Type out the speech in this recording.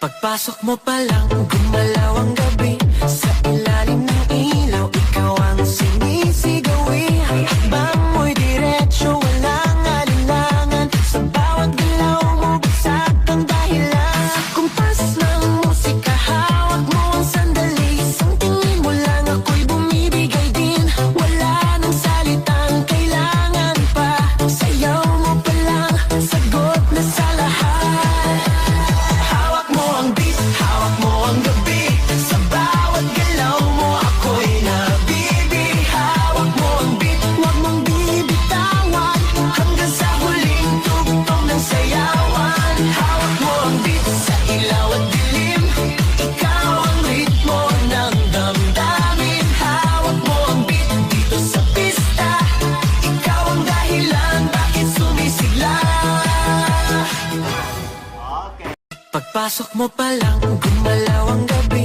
Pagpasok mo pa lang, gumalaw ang gabi. Sa ilalim ng ilaw, ikaw ang sinisigawi. Hakbang mo'y diretsyo, walang alinlangan. Sa bawat galaw mo, bagsak ang dahilan. Sa kumpas ng musika, hawak mo ang sandali. Isang tingin mo lang, ako'y bumibigay din. Wala nang salitang kailangan pa. Sayaw mo pa lang, sagot na sa lahat. Hawak mo ang beat, hawak mo ang gabi. Sa bawat galaw mo, ako'y nabibi. Hawak mo ang beat, huwag mong bibitawan. Hanggang sa huling tugtog ng sayawan. Hawak mo ang beat, sa ilaw at dilim. Ikaw ang ritmo ng damdamin. Hawak mo ang beat, dito sa pista. Ikaw ang dahilan, bakit sumisigla. Pagpasok mo pa lang, gumalaw ang gabi.